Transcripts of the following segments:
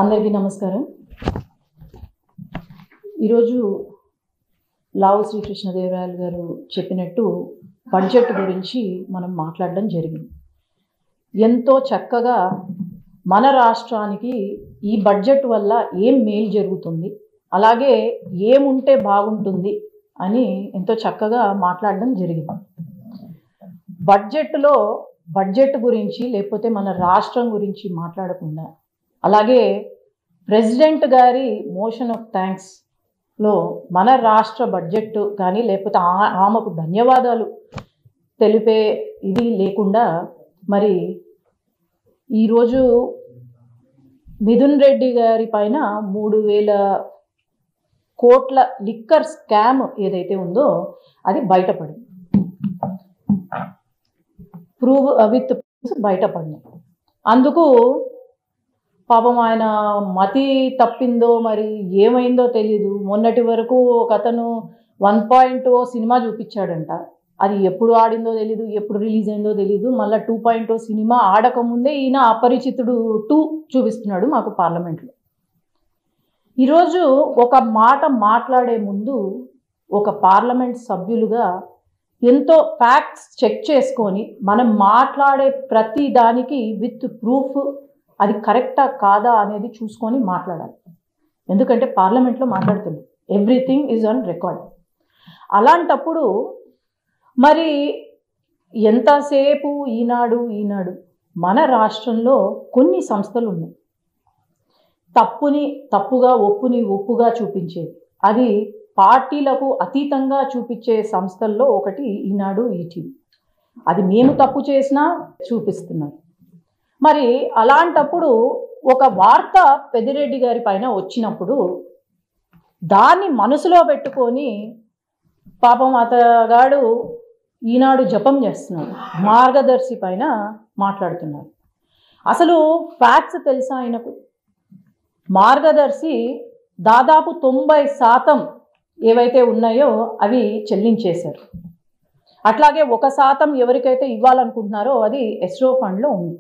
అందరికీ నమస్కారం. ఈరోజు లావు శ్రీకృష్ణదేవరాయలు గారు చెప్పినట్టు బడ్జెట్ గురించి మనం మాట్లాడడం జరిగింది. ఎంతో చక్కగా మన రాష్ట్రానికి ఈ బడ్జెట్ వల్ల ఏం మేలు జరుగుతుంది, అలాగే ఏముంటే బాగుంటుంది అని ఎంతో చక్కగా మాట్లాడడం జరిగింది. బడ్జెట్ గురించి లేకపోతే మన రాష్ట్రం గురించి మాట్లాడకుండా, అలాగే ప్రెసిడెంట్ గారి మోషన్ ఆఫ్ థ్యాంక్స్లో మన రాష్ట్ర బడ్జెట్ కానీ లేకపోతే ఆమెకు ధన్యవాదాలు తెలిపే ఇది లేకుండా, మరి ఈరోజు మిథున్ రెడ్డి గారి పైన 3,000 కోట్ల లిక్కర్ స్కామ్ ఏదైతే ఉందో అది బయటపడింది. విత్ బయటపడింది. అందుకు పాపం ఆయన మతి తప్పిందో మరి ఏమైందో తెలీదు. మొన్నటి వరకు ఒక అతను 1.0 సినిమా చూపించాడంట. అది ఎప్పుడు ఆడిందో తెలీదు, ఎప్పుడు రిలీజ్ అయిందో తెలీదు. మళ్ళీ 2.0 సినిమా ఆడకముందే ఈయన అపరిచితుడు 2 చూపిస్తున్నాడు మాకు పార్లమెంట్లో. ఈరోజు ఒక మాట మాట్లాడే ముందు ఒక పార్లమెంట్ సభ్యులుగా ఎంతో ఫ్యాక్ట్స్ చెక్ చేసుకొని మనం మాట్లాడే ప్రతి దానికి విత్ ప్రూఫ్ అది కరెక్టా కాదా అనేది చూసుకొని మాట్లాడాలి. ఎందుకంటే పార్లమెంట్లో మాట్లాడుతుంది, ఎవ్రీథింగ్ ఈజ్ ఆన్ రికార్డ్. అలాంటప్పుడు మరి ఎంతసేపు ఈనాడు మన రాష్ట్రంలో కొన్ని సంస్థలు ఉన్నాయి. తప్పుని తప్పుగా, ఒప్పుగా చూపించేది. అది పార్టీలకు అతీతంగా చూపించే సంస్థల్లో ఒకటి ఈనాడు, ఈటీవీ. అది మేము తప్పు చేసినా చూపిస్తున్నారు. మరి అలాంటప్పుడు ఒక వార్త పెద్దిరెడ్డి గారి పైన వచ్చినప్పుడు దాన్ని మనసులో పెట్టుకొని పాపం అతగాడు ఈనాడు జపం చేస్తున్నాడు, మార్గదర్శి పైన మాట్లాడుతున్నాడు. అసలు ఫ్యాక్ట్స్ తెలుసా ఆయనకు? మార్గదర్శి దాదాపు 90% ఏవైతే ఉన్నాయో అవి చెల్లించేశారు. అట్లాగే 1% ఎవరికైతే ఇవ్వాలనుకుంటున్నారో అది ఎస్రో ఫండ్లో ఉంది.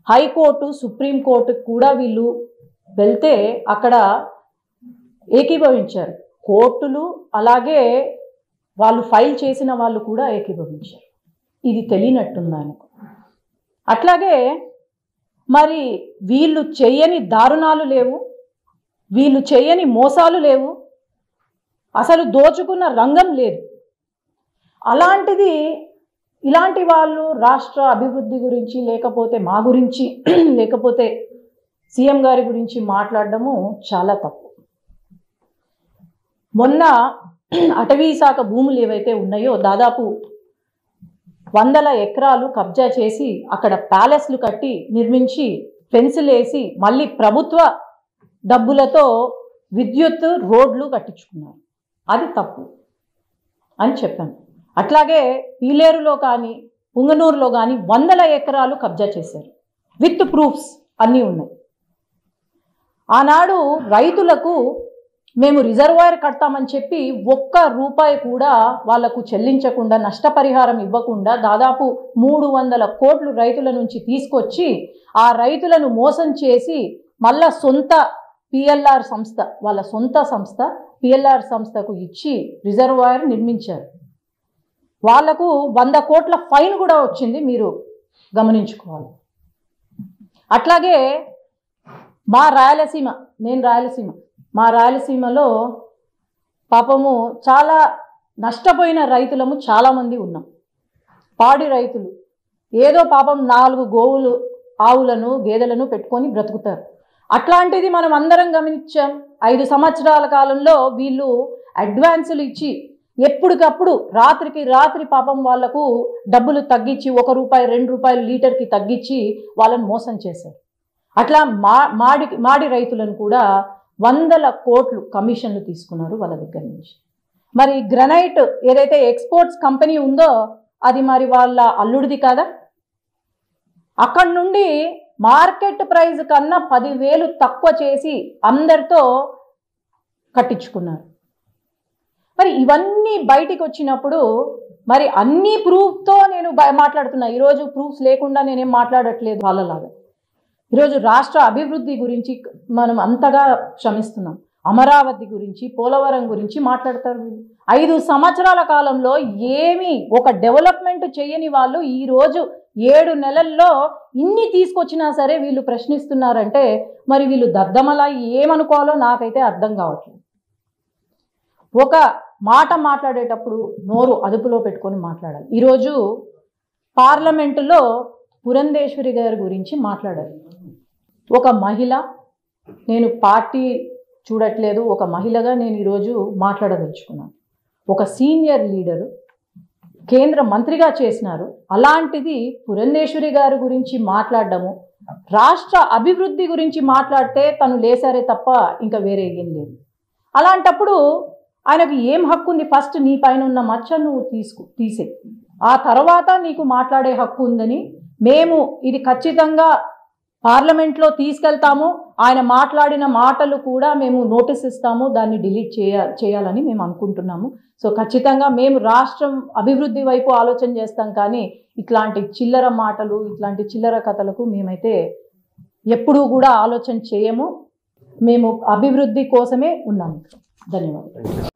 హైకోర్టు, సుప్రీంకోర్టు కూడా వీళ్ళు వెళ్తే అక్కడ ఏకీభవించారు. కోర్టులు అలాగే వాళ్ళు ఫైల్ చేసిన వాళ్ళు కూడా ఏకీభవించారు. ఇది తెలియనట్టుంది ఆయనకు. అట్లాగే మరి వీళ్ళు చేయని దారుణాలు లేవు, వీళ్ళు చేయని మోసాలు లేవు, అసలు దోచుకున్న రంగం లేదు. అలాంటిది ఇలాంటి వాళ్ళు రాష్ట్ర అభివృద్ధి గురించి లేకపోతే మా గురించి లేకపోతే సీఎం గారి గురించి మాట్లాడడము చాలా తప్పు. మొన్న అటవీ శాఖ భూములు ఏవైతే ఉన్నాయో దాదాపు 100 ఎకరాలు కబ్జా చేసి అక్కడ ప్యాలెస్లు కట్టి నిర్మించి ఫెన్సులు వేసి మళ్ళీ ప్రభుత్వ డబ్బులతో విద్యుత్ రోడ్లు కట్టించుకున్నారు. అది తప్పు అని చెప్పాను. అట్లాగే పీలేరులో కానీ పుంగనూరులో కానీ 100 ఎకరాలు కబ్జా చేశారు. విత్ ప్రూఫ్స్ అన్నీ ఉన్నాయి. ఆనాడు రైతులకు మేము రిజర్వాయర్ కడతామని చెప్పి 1 రూపాయి కూడా వాళ్లకు చెల్లించకుండా, నష్టపరిహారం ఇవ్వకుండా దాదాపు 300 కోట్లు రైతుల నుంచి తీసుకొచ్చి ఆ రైతులను మోసం చేసి మళ్ళా సొంత పిఎల్ఆర్ సంస్థ, వాళ్ళ సొంత సంస్థ పిఎల్ఆర్ సంస్థకు ఇచ్చి రిజర్వాయర్ నిర్మించారు. వాళ్లకు 100 కోట్ల ఫైన్ కూడా వచ్చింది, మీరు గమనించుకోవాలి. అట్లాగే మా రాయలసీమలో పాపము చాలా నష్టపోయిన రైతులము చాలామంది ఉన్నాం. పాడి రైతులు ఏదో పాపం 4 గోవులు, ఆవులను, గేదెలను పెట్టుకొని బ్రతుకుతారు. అట్లాంటిది మనం అందరం గమనించాం. 5 సంవత్సరాల కాలంలో వీళ్ళు అడ్వాన్సులు ఇచ్చి ఎప్పటికప్పుడు రాత్రికి రాత్రి పాపం వాళ్లకు డబ్బులు తగ్గించి 1 రూపాయి 2 రూపాయలు లీటర్కి తగ్గించి వాళ్ళని మోసం చేశారు. అట్లా మాడి రైతులను కూడా 100 కోట్లు కమిషన్లు తీసుకున్నారు వాళ్ళ దగ్గర నుంచి. మరి గ్రనైట్ ఏదైతే ఎక్స్పోర్ట్స్ కంపెనీ ఉందో అది మరి వాళ్ళ అల్లుడిది కాదా? అక్కడి నుండి మార్కెట్ ప్రైస్ కన్నా 10,000 తక్కువ చేసి అందరితో కట్టించుకున్నారు. మరి ఇవన్నీ బయటికి వచ్చినప్పుడు మరి అన్ని ప్రూఫ్తో నేను మాట్లాడుతున్నా. ఈరోజు ప్రూఫ్స్ లేకుండా నేనేం మాట్లాడట్లేదు వాళ్ళలాగా. ఈరోజు రాష్ట్ర అభివృద్ధి గురించి మనం అంతగా శ్రమిస్తున్నాం. అమరావతి గురించి, పోలవరం గురించి మాట్లాడతారు. 5 సంవత్సరాల కాలంలో ఏమీ ఒక డెవలప్మెంట్ చేయని వాళ్ళు ఈరోజు 7 నెలల్లో ఇన్ని తీసుకొచ్చినా సరే వీళ్ళు ప్రశ్నిస్తున్నారంటే మరి వీళ్ళు దద్దమలా ఏమనుకోవాలో నాకైతే అర్థం కావట్లేదు. ఒక మాట మాట్లాడేటప్పుడు నోరు అదుపులో పెట్టుకొని మాట్లాడాలి. ఈరోజు పార్లమెంటులో పురంధేశ్వరి గారి గురించి మాట్లాడారు. ఒక మహిళ, నేను పార్టీ చూడట్లేదు, ఒక మహిళగా నేను ఈరోజు మాట్లాడదలుచుకున్నాను. ఒక సీనియర్ లీడరు, కేంద్ర మంత్రిగా చేసినారు. అలాంటిది పురంధేశ్వరి గారి గురించి మాట్లాడడము, రాష్ట్ర అభివృద్ధి గురించి మాట్లాడితే తను లేసారే తప్ప ఇంకా వేరే ఏం లేదు. అలాంటప్పుడు ఆయనకు ఏం హక్కు ఉంది? ఫస్ట్ నీ పైన ఉన్న మచ్చ నువ్వు తీసే, ఆ తర్వాత నీకు మాట్లాడే హక్కు ఉందని మేము ఇది ఖచ్చితంగా పార్లమెంట్లో తీసుకెళ్తాము. ఆయన మాట్లాడిన మాటలు కూడా మేము నోటీస్ ఇస్తాము, దాన్ని డిలీట్ చేయాలని మేము అనుకుంటున్నాము. సో ఖచ్చితంగా మేము రాష్ట్రం అభివృద్ధి వైపు ఆలోచన చేస్తాం, కానీ ఇట్లాంటి చిల్లర మాటలు, ఇట్లాంటి చిల్లర కథలకు మేమైతే ఎప్పుడూ కూడా ఆలోచన చేయము. మేము అభివృద్ధి కోసమే ఉన్నాము. ధన్యవాదాలు.